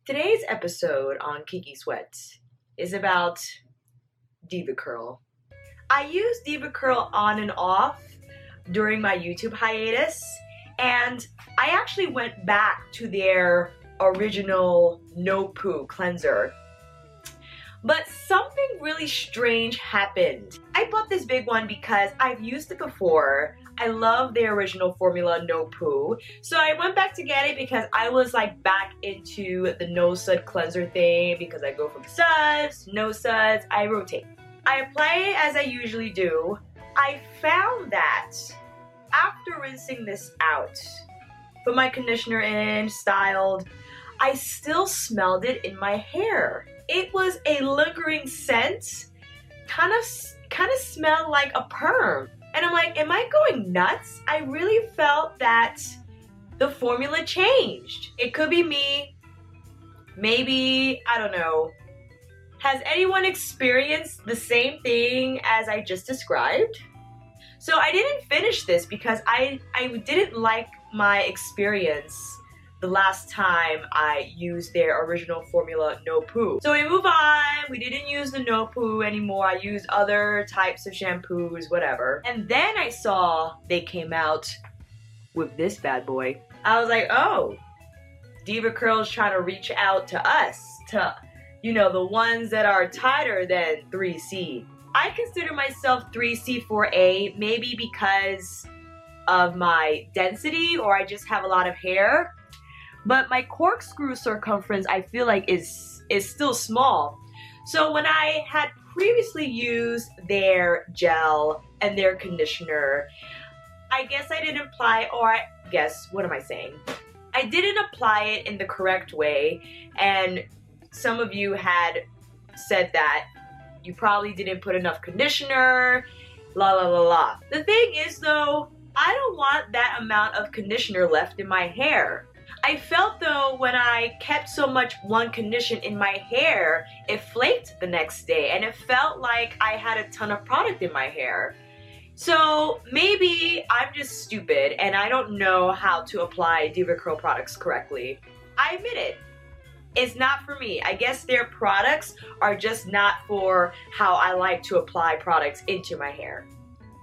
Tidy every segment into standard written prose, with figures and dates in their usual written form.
Today's episode on kinkysweat is about DEVACURL. I used DEVACURL on and off during my YouTube hiatus, and I actually went back to their original No-Poo cleanser. But something really strange happened. I bought this big one because I've used it before. I love their original formula, No-Poo. So I went back to get it because I was like back into the no sud cleanser thing because I go from suds, no suds, I rotate. I apply it as I usually do. I found that after rinsing this out, put my conditioner in, styled, I still smelled it in my hair. It was a lingering scent, kind of smelled like a perm. And I'm like, am I going nuts? I really felt that the formula changed. It could be me, maybe, I don't know. Has anyone experienced the same thing as I just described? So I didn't finish this because I didn't like my experience the last time I used their original formula, No-Poo. So we move on, we didn't use the No-Poo anymore, I used other types of shampoos, whatever. And then I saw they came out with this bad boy. I was like, oh, DEVACURL's trying to reach out to us, to, you know, the ones that are tighter than 3C. I consider myself 3C4A, maybe because of my density or I just have a lot of hair. But my corkscrew circumference, I feel like, is still small. So when I had previously used their gel and their conditioner, I guess I didn't apply, or I guess, what am I saying? I didn't apply it in the correct way, and some of you had said that you probably didn't put enough conditioner, la la la la. The thing is though, I don't want that amount of conditioner left in my hair. I felt though when I kept so much one condition in my hair, it flaked the next day and it felt like I had a ton of product in my hair. So maybe I'm just stupid and I don't know how to apply DEVACURL products correctly. I admit it. It's not for me. I guess their products are just not for how I like to apply products into my hair.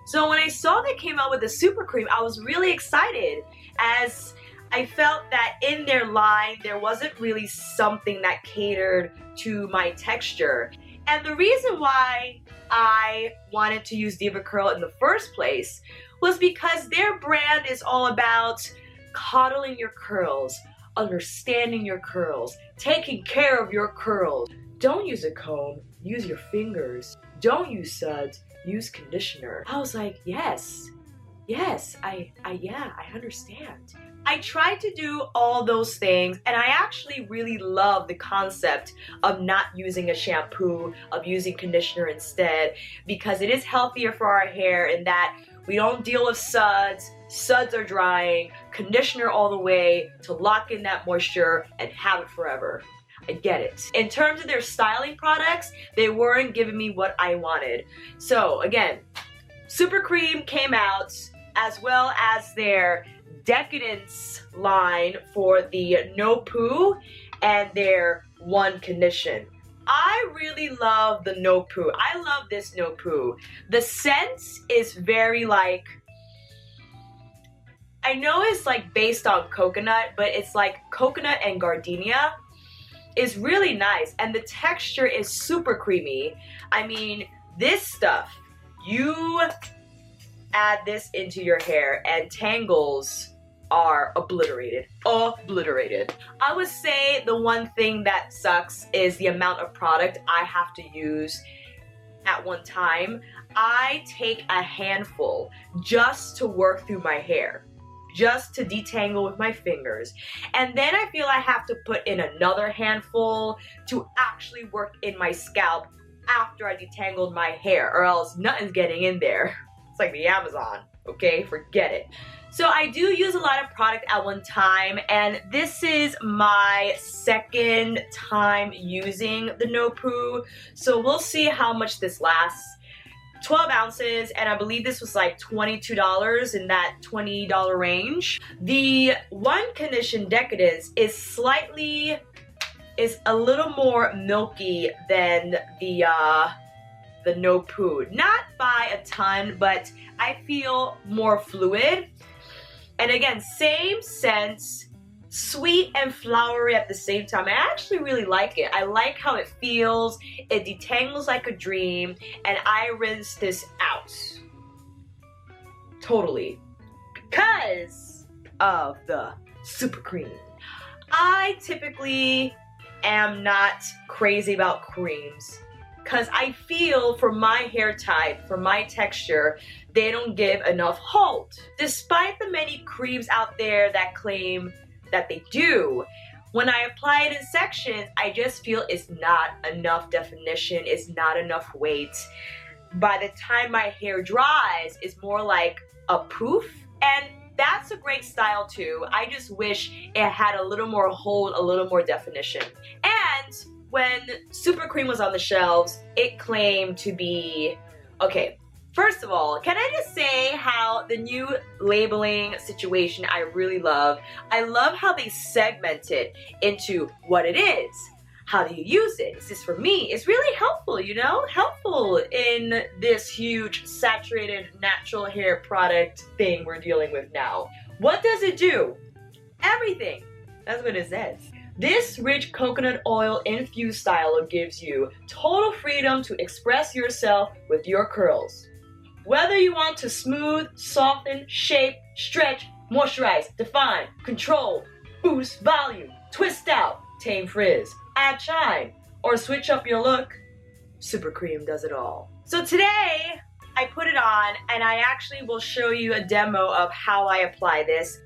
So when I saw they came out with the super cream, I was really excited as I felt that in their line, there wasn't really something that catered to my texture. And the reason why I wanted to use DEVACURL in the first place was because their brand is all about coddling your curls, understanding your curls, taking care of your curls. Don't use a comb, use your fingers. Don't use suds, use conditioner. I was like, yes, I understand. I tried to do all those things and I actually really love the concept of not using a shampoo, of using conditioner instead, because it is healthier for our hair in that we don't deal with suds are drying, conditioner all the way to lock in that moisture and have it forever. I get it. In terms of their styling products, they weren't giving me what I wanted. So again, Super Cream came out as well as their Decadence line for the No-Poo and their one condition. I really love the No-Poo. I love this No-Poo. The scent is very like, I know it's like based on coconut, but it's like coconut and gardenia. It's really nice and the texture is super creamy. I mean, this stuff, you add this into your hair and tangles are obliterated. I would say the one thing that sucks is the amount of product I have to use at one time. I take a handful just to work through my hair, just to detangle with my fingers. And then I feel I have to put in another handful to actually work in my scalp after I detangled my hair, or else nothing's getting in there. It's like the Amazon, okay? Forget it. So I do use a lot of product at one time, and this is my second time using the No-Poo, so we'll see how much this lasts. 12 ounces, and I believe this was like $22 in that $20 range. The One Condition Decadence is slightly is a little more milky than the No-Poo. Not by a ton, but I feel more fluid. And again, same sense, sweet and flowery at the same time. I actually really like it. I like how it feels. It detangles like a dream, and I rinse this out. Totally. Because of the super cream. I typically am not crazy about creams because I feel for my hair type, for my texture, they don't give enough hold. Despite the many creams out there that claim that they do, when I apply it in sections, I just feel it's not enough definition, it's not enough weight. By the time my hair dries, it's more like a poof, and that's a great style too. I just wish it had a little more hold, a little more definition. And when Super Cream was on the shelves, it claimed to be, okay, first of all, can I just say how the new labeling situation I really love. I love how they segment it into what it is. How do you use it? Is this for me? It's really helpful, you know? Helpful in this huge saturated natural hair product thing we're dealing with now. What does it do? Everything. That's what it says. This rich coconut oil infused styler gives you total freedom to express yourself with your curls. Whether you want to smooth, soften, shape, stretch, moisturize, define, control, boost volume, twist out, tame frizz, add shine, or switch up your look, Super Cream does it all. So today, I put it on and I actually will show you a demo of how I apply this.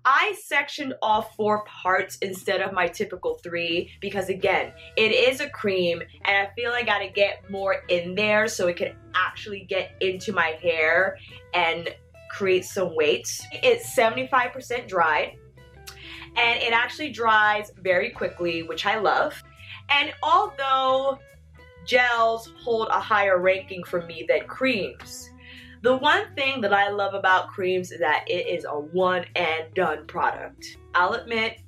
I sectioned off 4 parts instead of my typical 3 because again, it is a cream and I feel I gotta get more in there so it can actually get into my hair and create some weight. It's 75% dried and it actually dries very quickly, which I love. And although gels hold a higher ranking for me than creams, the one thing that I love about creams is that it is a one and done product. I'll admit,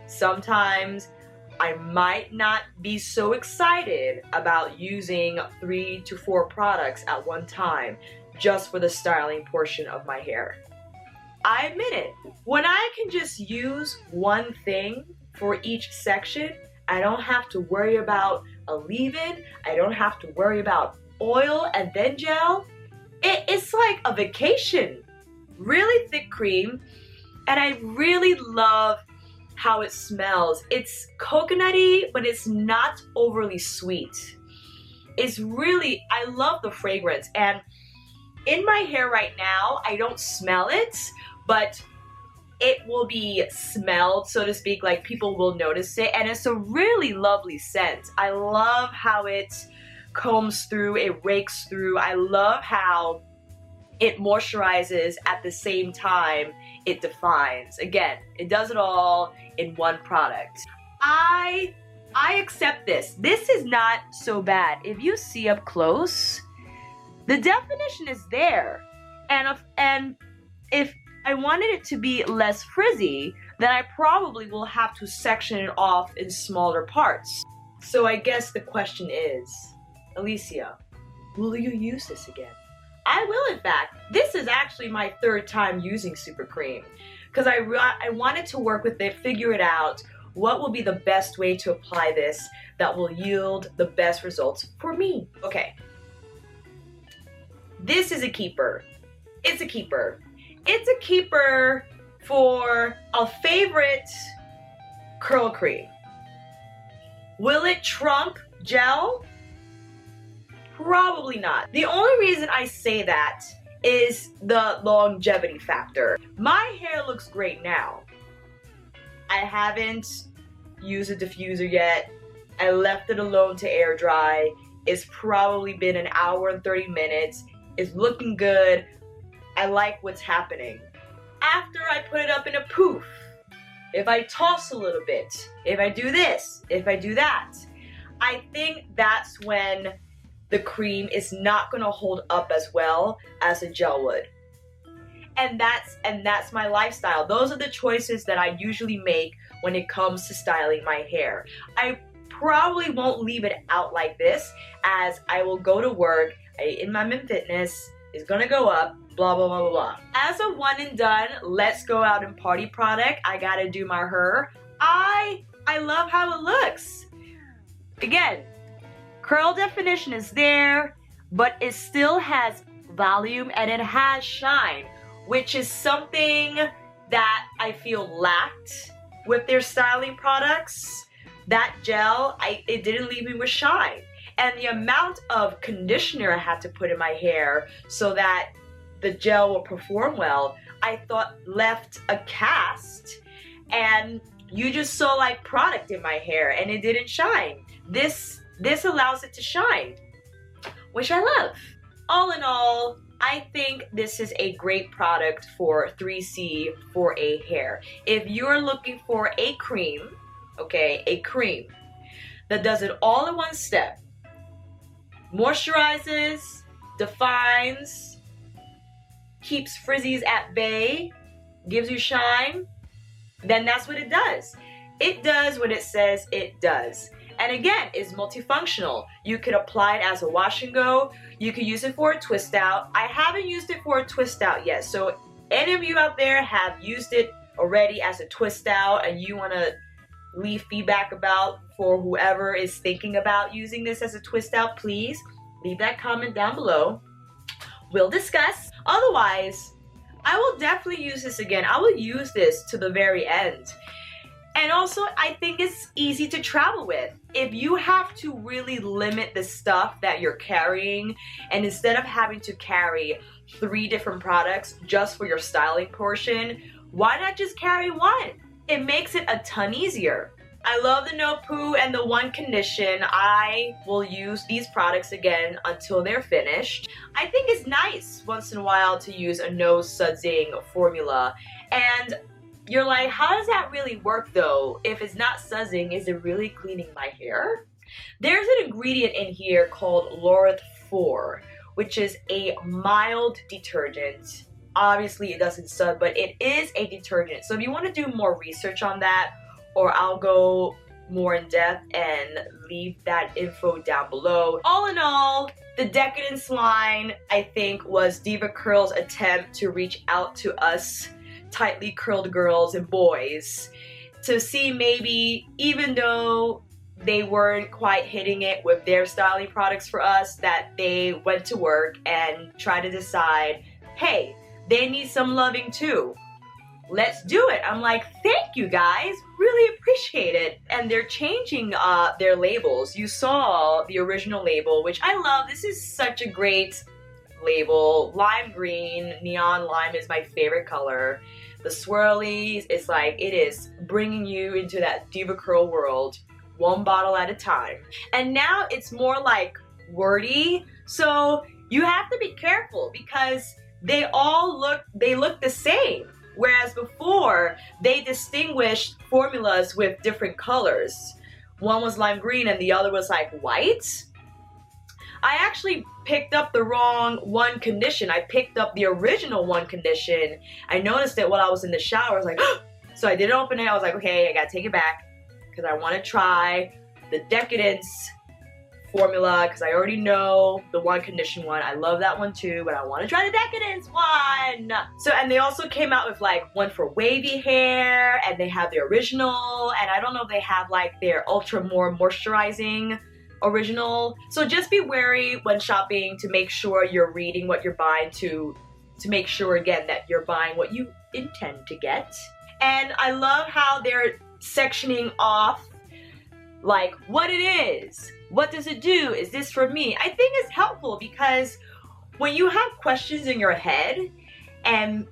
sometimes I might not be so excited about using 3 to 4 products at one time just for the styling portion of my hair. I admit it. When I can just use one thing for each section, I don't have to worry about a leave-in, I don't have to worry about oil and then gel. It's like a vacation. Really thick cream, and I really love how it smells. It's coconutty, but it's not overly sweet. It's really, I love the fragrance, and in my hair right now, I don't smell it, but it will be smelled, so to speak, like people will notice it, and it's a really lovely scent. I love how it combs through, it rakes through. I love how it moisturizes at the same time it defines. Again, it does it all in one product. I accept this. This is not so bad. If you see up close, the definition is there. And if I wanted it to be less frizzy, then I probably will have to section it off in smaller parts. So I guess the question is, Alicia, will you use this again? I will, in fact. This is actually my 3rd time using Supercream because I wanted to work with it, figure it out, what will be the best way to apply this that will yield the best results for me. Okay. This is a keeper. It's a keeper. It's a keeper for a favorite curl cream. Will it trump gel? Probably not. The only reason I say that is the longevity factor. My hair looks great now. I haven't used a diffuser yet. I left it alone to air dry. It's probably been an hour and 30 minutes. It's looking good. I like what's happening. After I put it up in a poof, if I toss a little bit, if I do this, if I do that, I think that's when the cream is not gonna hold up as well as a gel would. And that's my lifestyle. Those are the choices that I usually make when it comes to styling my hair. I probably won't leave it out like this, as I will go to work, in my Min Fitness, is gonna go up, blah, blah, blah, blah, blah. As a one and done, let's go out and party product, I gotta do my hair. I love how it looks. Again, curl definition is there, but it still has volume and it has shine, which is something that I feel lacked with their styling products. That gel, it didn't leave me with shine. And the amount of conditioner I had to put in my hair so that the gel will perform well, I thought left a cast, and you just saw like product in my hair and it didn't shine. This allows it to shine, which I love. All in all, I think this is a great product for 3C for a hair. If you're looking for a cream, okay, a cream that does it all in one step, moisturizes, defines, keeps frizzies at bay, gives you shine, then that's what it does. It does what it says it does. And again, it's multifunctional. You could apply it as a wash and go. You could use it for a twist out. I haven't used it for a twist out yet. So any of you out there have used it already as a twist out and you want to leave feedback about for whoever is thinking about using this as a twist out, please leave that comment down below. We'll discuss. Otherwise, I will definitely use this again. I will use this to the very end. And also, I think it's easy to travel with. If you have to really limit the stuff that you're carrying, and instead of having to carry 3 different products just for your styling portion, why not just carry one? It makes it a ton easier. I love the No-Poo and the One Condition. I will use these products again until they're finished. I think it's nice once in a while to use a no sudsing formula. And you're like, how does that really work though? If it's not sudsing, is it really cleaning my hair? There's an ingredient in here called Laureth 4, which is a mild detergent. Obviously it doesn't sud, but it is a detergent. So if you want to do more research on that, or I'll go more in depth and leave that info down below. All in all, the Decadence line, I think, was DEVACURL's attempt to reach out to us tightly curled girls and boys to see maybe, even though they weren't quite hitting it with their styling products for us, that they went to work and tried to decide, hey, they need some loving too. Let's do it. I'm like, thank you guys, really appreciate it. And they're changing their labels. You saw the original label, which I love. This is such a great label. Lime green, neon lime is my favorite color. The swirlies, it's like, it is bringing you into that DEVACURL world, one bottle at a time. And now it's more like wordy. So you have to be careful because they look the same. Whereas before, they distinguished formulas with different colors. One was lime green and the other was like white. I actually picked up the wrong one condition. I picked up the original one condition. I noticed it while I was in the shower. I was like, so I didn't open it. I was like, okay, I gotta take it back because I want to try the Decadence formula because I already know the one condition one. I love that one too, but I want to try the Decadence one. So, and they also came out with like one for wavy hair, and they have the original, and I don't know if they have like their ultra more moisturizing original. So just be wary when shopping to make sure you're reading what you're buying to make sure again that you're buying what you intend to get. And I love how they're sectioning off like what it is. What does it do? Is this for me? I think it's helpful because when you have questions in your head and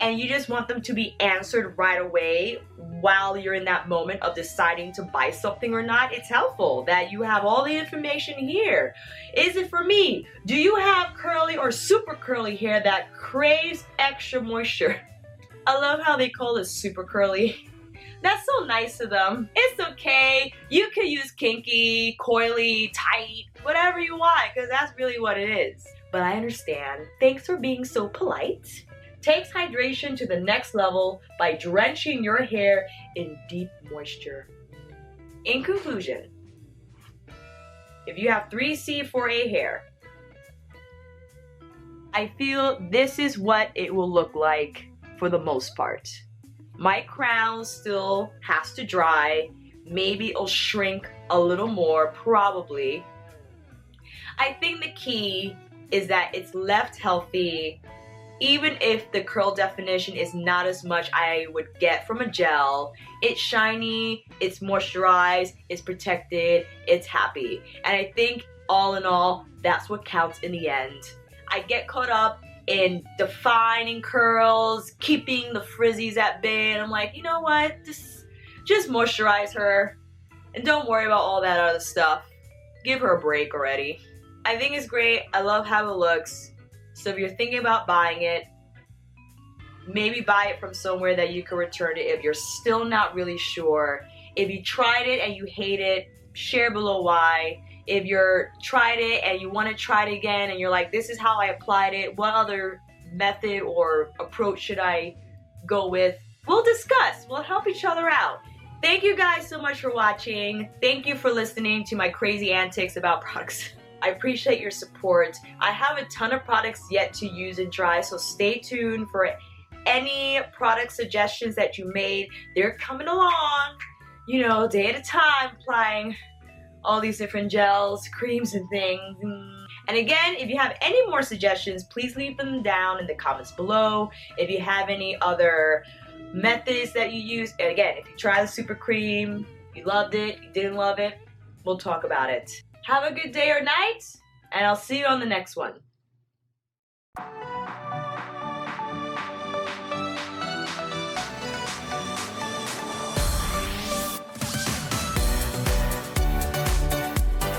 you just want them to be answered right away while you're in that moment of deciding to buy something or not, it's helpful that you have all the information here. Is it for me? Do you have curly or super curly hair that craves extra moisture? I love how they call it super curly. That's so nice of them. It's okay. You could use kinky, coily, tight, whatever you want, because that's really what it is. But I understand. Thanks for being so polite. Takes hydration to the next level by drenching your hair in deep moisture. In conclusion, if you have 3C, 4A hair, I feel this is what it will look like for the most part. My crown still has to dry. Maybe it'll shrink a little more, probably. I think the key is that it's left healthy, even if the curl definition is not as much I would get from a gel. It's shiny, it's moisturized, it's protected, it's happy. And I think all in all, that's what counts in the end. I get caught up in defining curls, keeping the frizzies at bay, and I'm like, you know what, just moisturize her and don't worry about all that other stuff. Give her a break already. I think it's great. I love how it looks. So if you're thinking about buying it, maybe buy it from somewhere that you can return it if you're still not really sure. If you tried it and you hate it, share below why. If you're tried it and you want to try it again and you're like, this is how I applied it, what other method or approach should I go with? We'll discuss. We'll help each other out. Thank you guys so much for watching. Thank you for listening to my crazy antics about products. I appreciate your support. I have a ton of products yet to use and try, so stay tuned for any product suggestions that you made. They're coming along, you know, day at a time, applying all these different gels, creams, and things. And again, if you have any more suggestions, please leave them down in the comments below. If you have any other methods that you use, and again, if you try the super cream, you loved it, you didn't love it, we'll talk about it. Have a good day or night, and I'll see you on the next one.